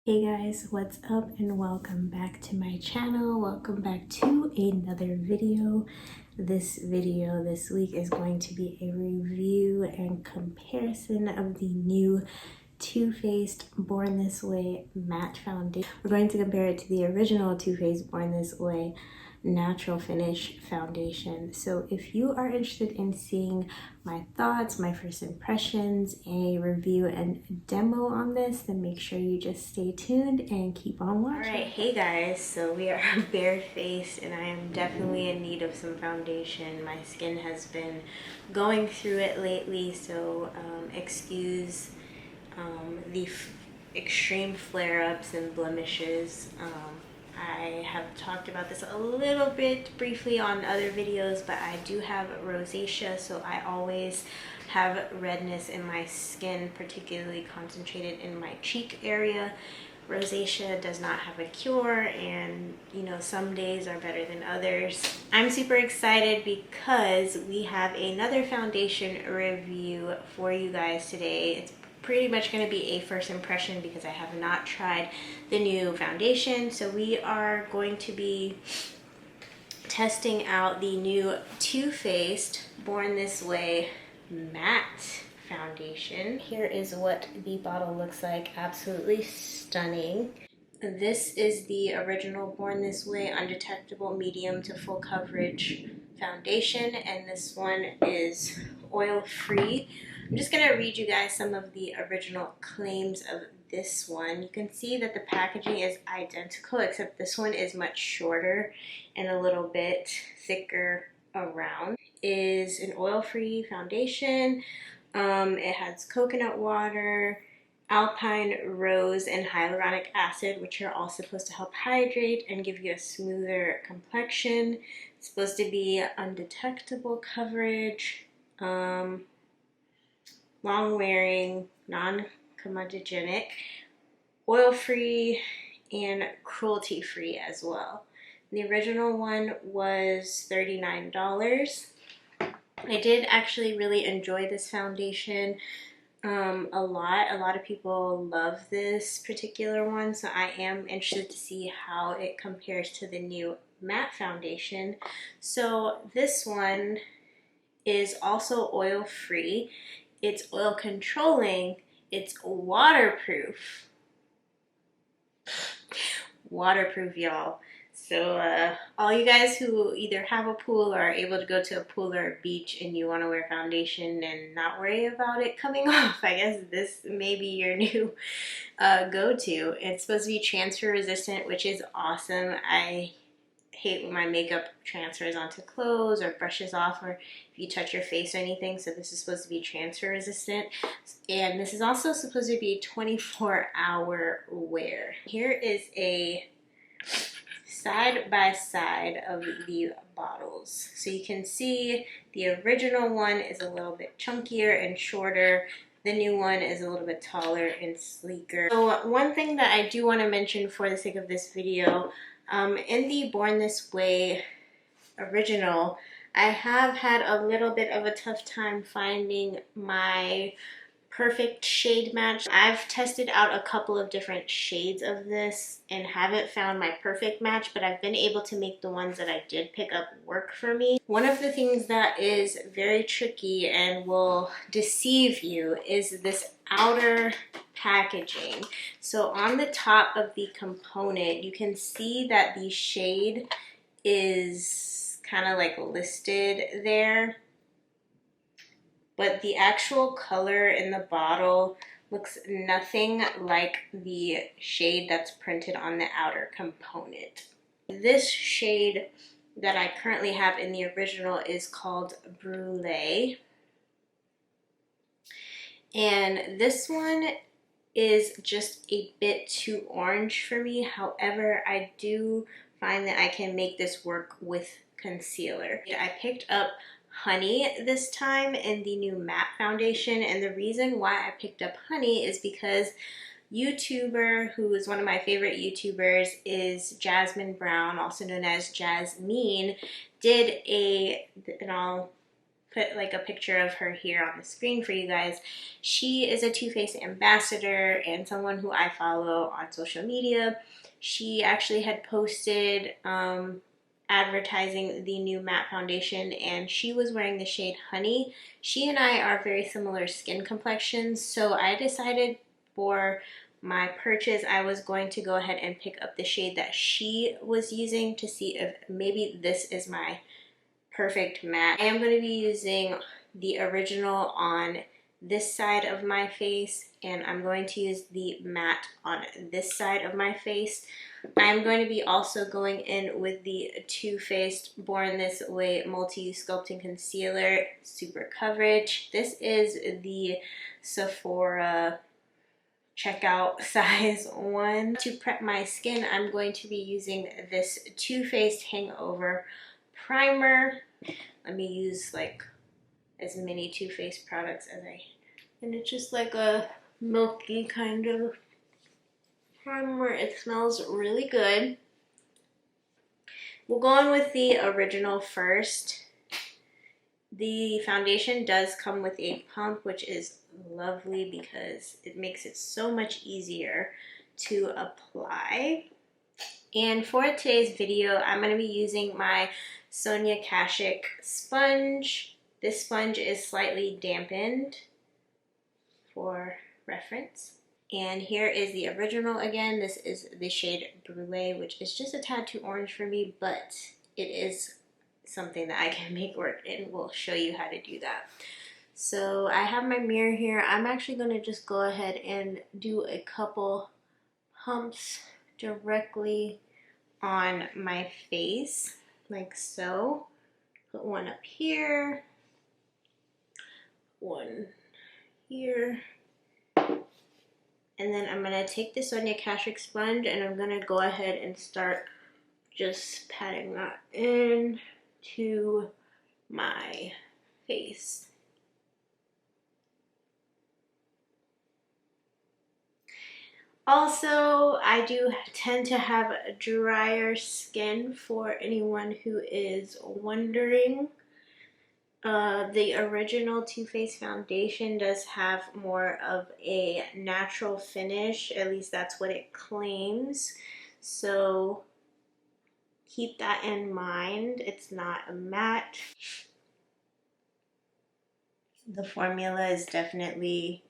Hey guys, what's up and welcome back to my channel. Welcome back to another video. This video this week is going to be a review and comparison of the new Too Faced Born This Way matte foundation. We're going to compare it to the original Too Faced Born This Way natural finish foundation. So if you are interested in seeing my thoughts, my first impressions, a review and demo on this, then make sure you just stay tuned and keep on watching. Alright, hey guys, so we are barefaced and I am definitely in need of some foundation. My skin has been going through it lately, so excuse the extreme flare-ups and blemishes. I have talked about this a little bit briefly on other videos, but I do have rosacea, so I always have redness in my skin, particularly concentrated in my cheek area. Rosacea does not have a cure, and you know, some days are better than others. I'm super excited because we have another foundation review for you guys today. It's pretty much going to be a first impression because I have not tried the new foundation. So we are going to be testing out the new Too Faced Born This Way matte foundation. Here is what the bottle looks like. Absolutely stunning. This is the original Born This Way undetectable medium to full coverage foundation, and this one is oil free. I'm just going to read you guys some of the original claims of this one. You can see that the packaging is identical, except this one is much shorter and a little bit thicker around. It is an oil-free foundation. It has coconut water, alpine rose, and hyaluronic acid, which are all supposed to help hydrate and give you a smoother complexion. It's supposed to be undetectable coverage, long-wearing, non-comedogenic, oil-free, and cruelty-free as well. The original one was $39. I did actually really enjoy this foundation a lot. A lot of people love this particular one, so I am interested to see how it compares to the new matte foundation. So this one is also oil-free. It's oil controlling. It's waterproof. Waterproof, y'all. So all you guys who either have a pool or are able to go to a pool or a beach and you want to wear foundation and not worry about it coming off, I guess this may be your new go-to. It's supposed to be transfer resistant, which is awesome. I hate when my makeup transfers onto clothes or brushes off, or if you touch your face or anything. So this is supposed to be transfer resistant, and this is also supposed to be 24-hour wear. Here is a side by side of the bottles, so you can see the original one is a little bit chunkier and shorter. The new one is a little bit taller and sleeker. So one thing that I do want to mention for the sake of this video, in the Born This Way original, I have had a little bit of a tough time finding my perfect shade match. I've tested out a couple of different shades of this and haven't found my perfect match, but I've been able to make the ones that I did pick up work for me. One of the things that is very tricky and will deceive you is this outer packaging. So on the top of the component, you can see that the shade is kind of like listed there, but the actual color in the bottle looks nothing like the shade that's printed on the outer component. This shade that I currently have in the original is called Brûlée, and this one is just a bit too orange for me. However, I do find that I can make this work with concealer. I picked up Honey this time in the new matte foundation, and the reason why I picked up Honey is because YouTuber who is one of my favorite YouTubers is Jasmine Brown, also known as Jasmine, did a, and I'll put like a picture of her here on the screen for you guys. She is a Too Faced ambassador and someone who I follow on social media. She actually had posted advertising the new matte foundation, and she was wearing the shade Honey. She and I are very similar skin complexions, so I decided for my purchase I was going to go ahead and pick up the shade that she was using to see if maybe this is my perfect matte. I am going to be using the original on this side of my face, and I'm going to use the matte on this side of my face. I'm going to be also going in with the Too Faced Born This Way Multi-Use Sculpting Concealer, Super Coverage. This is the Sephora checkout size 1. To prep my skin, I'm going to be using this Too Faced Hangover Primer. Let me use like as many Too Faced products as and it's just like a milky kind of primer. It smells really good. We'll go on with the original first. The foundation does come with a pump, which is lovely because it makes it so much easier to apply. And for today's video, I'm going to be using my Sonia Kashuk sponge. This sponge is slightly dampened for reference. And here is the original again. This is the shade Brûlée, which is just a tad too orange for me, but it is something that I can make work, and we'll show you how to do that. So I have my mirror here. I'm actually going to just go ahead and do a couple pumps directly on my face, like so. Put one up here, one here, and then I'm going to take the Sonia Kashuk sponge and I'm going to go ahead and start just patting that in to my face. Also, I do tend to have drier skin, for anyone who is wondering. The original Too Faced foundation does have more of a natural finish, at least that's what it claims. So keep that in mind. It's not a matte. The formula is definitely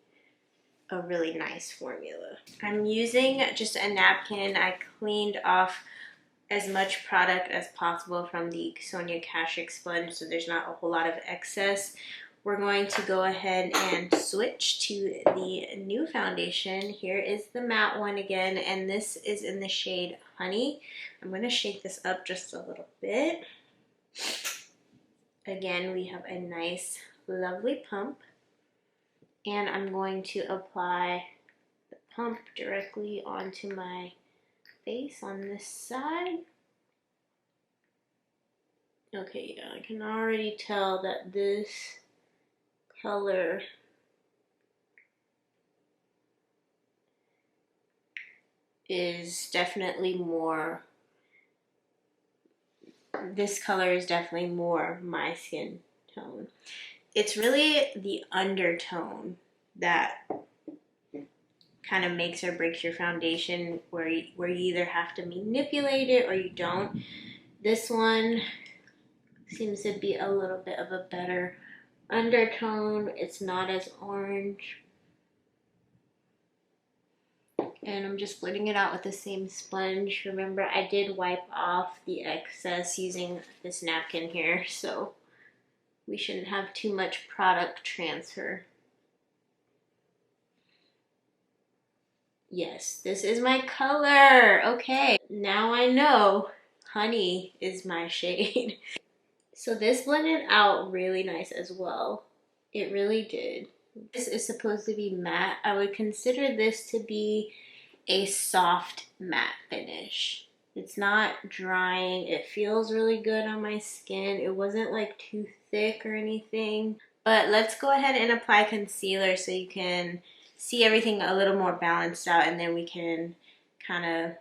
a really nice formula. I'm using just a napkin. I cleaned off as much product as possible from the Sonia Kashuk sponge, so there's not a whole lot of excess. We're going to go ahead and switch to the new foundation. Here is the matte one again, and this is in the shade Honey. I'm going to shake this up just a little bit. Again, we have a nice, lovely pump, and I'm going to apply the pump directly onto my face on this side. Okay, yeah, I can already tell that this color is definitely more, this color is definitely more my skin tone. It's really the undertone that kind of makes or breaks your foundation, where you either have to manipulate it or you don't. This one seems to be a little bit of a better undertone. It's not as orange. And I'm just blending it out with the same sponge. Remember, I did wipe off the excess using this napkin here, so we shouldn't have too much product transfer. Yes, this is my color. Okay, now I know Honey is my shade. So this blended out really nice as well. It really did. This is supposed to be matte. I would consider this to be a soft matte finish. It's not drying. It feels really good on my skin. It wasn't like too thick or anything. But let's go ahead and apply concealer so you can see everything a little more balanced out, and then we can kind of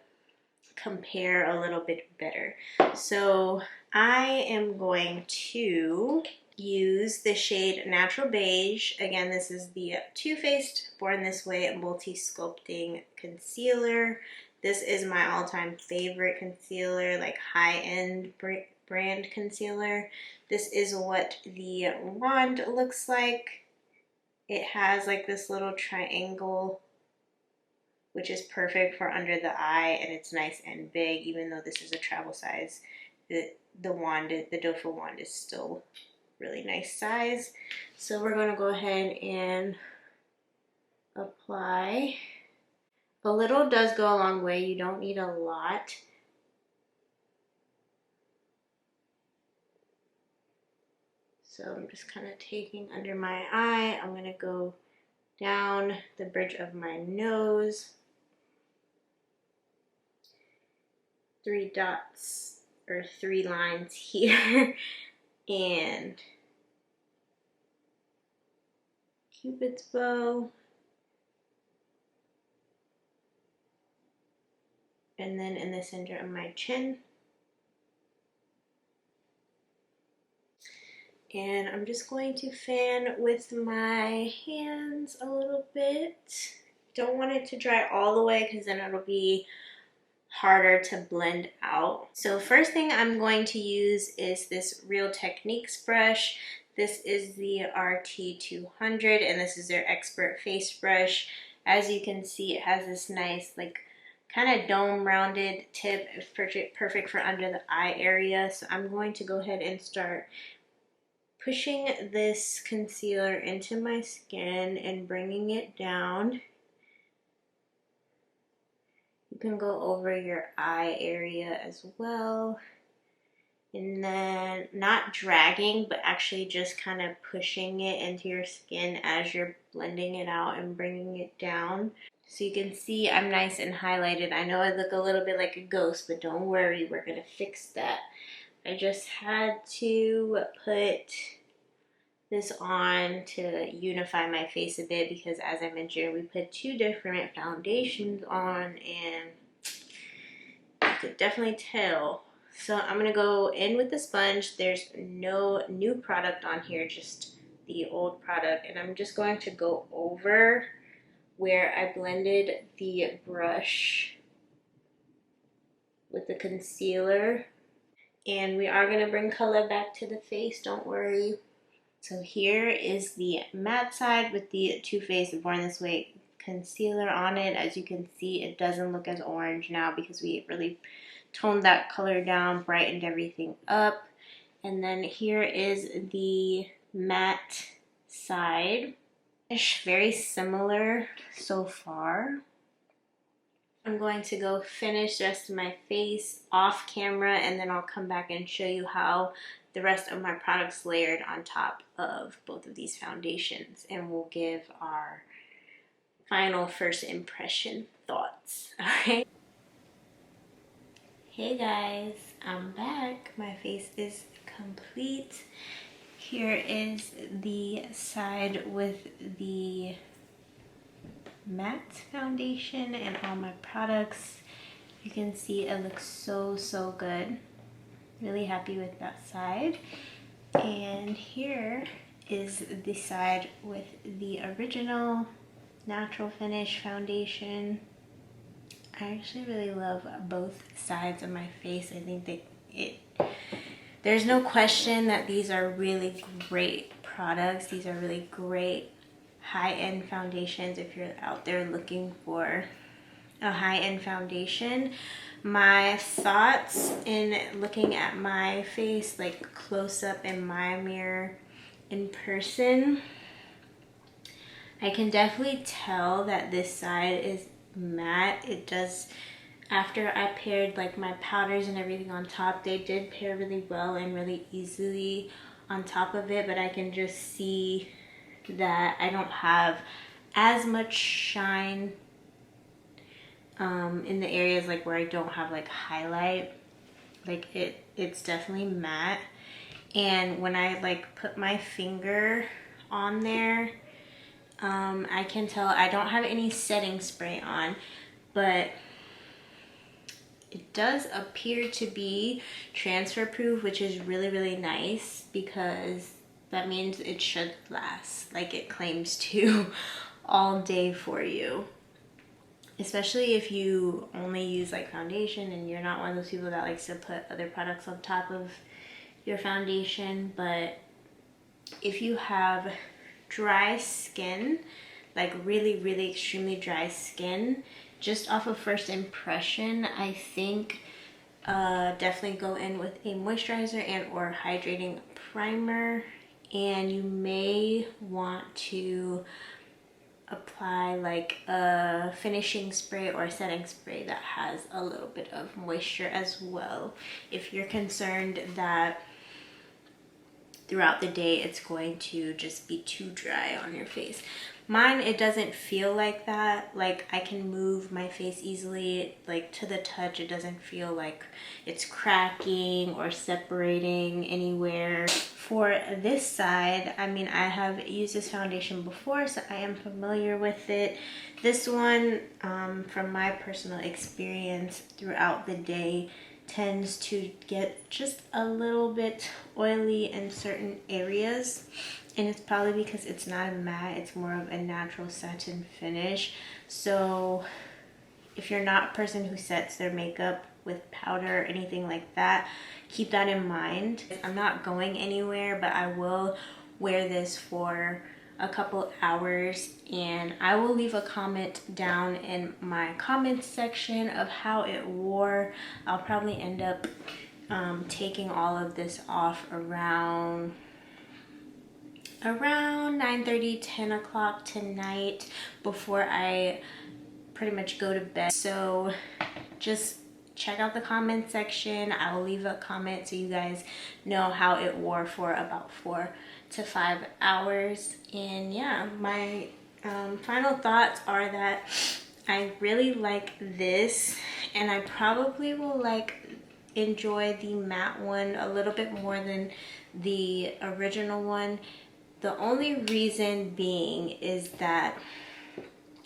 compare a little bit better. So I am going to use the shade Natural Beige. Again, this is the Too Faced Born This Way Multi-Sculpting Concealer. This is my all-time favorite concealer, like high-end brand concealer. This is what the wand looks like. It has like this little triangle, which is perfect for under the eye, and it's nice and big, even though this is a travel size. The wand, the doe foot wand is still really nice size. So we're going to go ahead and apply. A little does go a long way. You don't need a lot. So I'm just kind of taking under my eye. I'm going to go down the bridge of my nose. 3 dots or 3 lines here. And Cupid's bow. And then in the center of my chin. And I'm just going to fan with my hands a little bit. Don't want it to dry all the way because then it'll be harder to blend out. So first thing I'm going to use is this Real Techniques brush. This is the RT200 and this is their Expert Face Brush. As you can see, it has this nice like kind of dome rounded tip. It's perfect for under the eye area. So I'm going to go ahead and start pushing this concealer into my skin and bringing it down. You can go over your eye area as well. And then not dragging, but actually just kind of pushing it into your skin as you're blending it out and bringing it down. So you can see I'm nice and highlighted. I know I look a little bit like a ghost, but don't worry, we're gonna fix that. I just had to put this on to unify my face a bit because, as I mentioned, we put 2 different foundations on and you could definitely tell. So I'm gonna go in with the sponge. There's no new product on here, just the old product, and I'm just going to go over where I blended the brush with the concealer. And we are gonna bring color back to the face, don't worry. So here is the matte side with the Too Faced Born This Way concealer on it. As you can see, it doesn't look as orange now because we really toned that color down, brightened everything up. And then here is the matte side. Very similar so far. I'm going to go finish the rest of my face off camera and then I'll come back and show you how the rest of my products layered on top of both of these foundations, and we'll give our final first impression thoughts. Alright. Hey guys, I'm back. My face is complete. Here is the side with the matte foundation and all my products. You can see it looks so good. Really happy with that side. And here is the side with the original natural finish foundation. I actually really love both sides of my face. I think there's no question that these are really great products. These are really great high-end foundations if you're out there looking for a high-end foundation. My thoughts in looking at my face like close up in my mirror in person, I can definitely tell that this side is matte. It does, after I paired like my powders and everything on top, they did pair really well and really easily on top of it, but I can just see that I don't have as much shine in the areas like where I don't have like highlight. Like it's definitely matte, and when I like put my finger on there, I can tell I don't have any setting spray on, but it does appear to be transfer proof, which is really nice because that means it should last like it claims to all day for you. Especially if you only use like foundation and you're not one of those people that likes to put other products on top of your foundation. But if you have dry skin, like really extremely dry skin, just off of first impression, I think definitely go in with a moisturizer and or hydrating primer, and you may want to apply like a finishing spray or a setting spray that has a little bit of moisture as well, if you're concerned that throughout the day it's going to just be too dry on your face. Mine, it doesn't feel like that. Like, I can move my face easily, like to the touch. It doesn't feel like it's cracking or separating anywhere. For this side, I mean, I have used this foundation before, so I am familiar with it. This one, from my personal experience throughout the day, tends to get just a little bit oily in certain areas. And it's probably because it's not a matte, it's more of a natural satin finish. So if you're not a person who sets their makeup with powder or anything like that, keep that in mind. I'm not going anywhere, but I will wear this for a couple hours, and I will leave a comment down in my comments section of how it wore. I'll probably end up taking all of this off around 9:30, 10 o'clock tonight before I pretty much go to bed. So just check out the comment section. I will leave a comment so you guys know how it wore for about 4 to 5 hours. And yeah, my final thoughts are that I really like this, and I probably will enjoy the matte one a little bit more than the original one. The only reason being is that,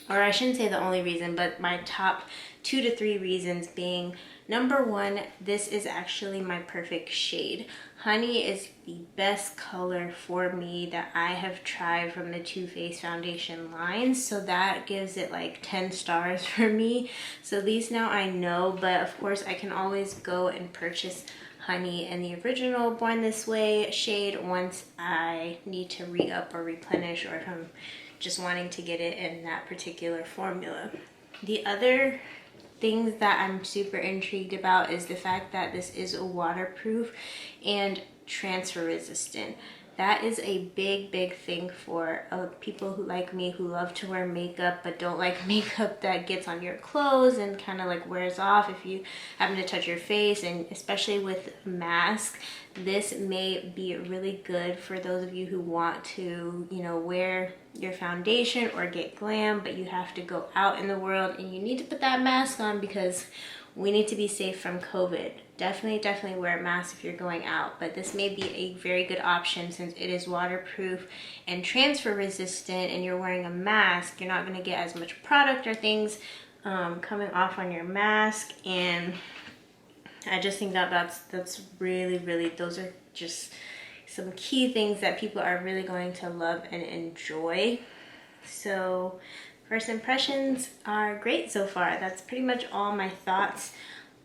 or I shouldn't say the only reason, but my top 2 to 3 reasons being, number one, this is actually my perfect shade. Honey is the best color for me that I have tried from the Too Faced foundation line, so that gives it like 10 stars for me. So at least now I know, but of course I can always go and purchase Honey in the original Born This Way shade once I need to re-up or replenish, or if I'm just wanting to get it in that particular formula. The other things that I'm super intrigued about is the fact that this is waterproof and transfer resistant. That is a big thing for people who like me, who love to wear makeup but don't like makeup that gets on your clothes and kind of like wears off if you happen to touch your face. And especially with mask, this may be really good for those of you who want to, you know, wear your foundation or get glam, but you have to go out in the world and you need to put that mask on because we need to be safe from COVID. Definitely wear a mask if you're going out, but this may be a very good option since it is waterproof and transfer resistant, and you're wearing a mask. You're not going to get as much product or things coming off on your mask. And I just think that that's really, those are just some key things that people are really going to love and enjoy. So first impressions are great so far. That's pretty much all my thoughts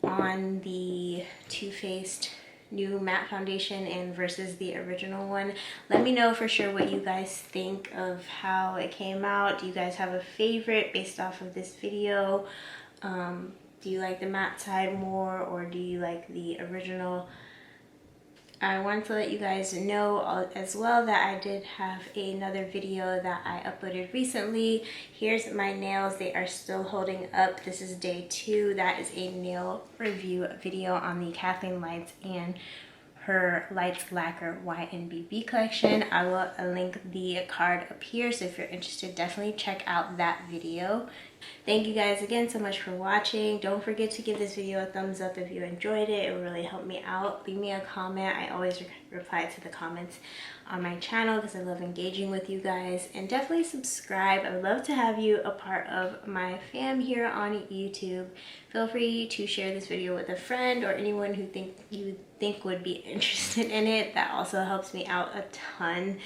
on the Too Faced new matte foundation and versus the original one. Let me know for sure what you guys think of how it came out. Do you guys have a favorite based off of this video? Do you like the matte side more, or do you like the original? I wanted to let you guys know as well that I did have another video that I uploaded recently. Here's my nails. They are still holding up. This is day 2. That is a nail review video on the Kathleen Lights and her Lights Lacquer YNBB collection. I will link the card up here, so if you're interested, definitely check out that video. Thank you guys again so much for watching. Don't forget to give this video a thumbs up if you enjoyed it. It will really help me out. Leave me a comment. I always reply to the comments on my channel because I love engaging with you guys. And definitely subscribe. I would love to have you a part of my fam here on YouTube. Feel free to share this video with a friend or anyone who you think would be interested in it. That also helps me out a ton.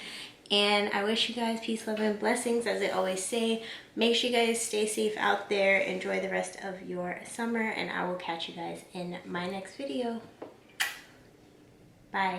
And I wish you guys peace, love, and blessings. As I always say, make sure you guys stay safe out there. Enjoy the rest of your summer, and I will catch you guys in my next video. Bye.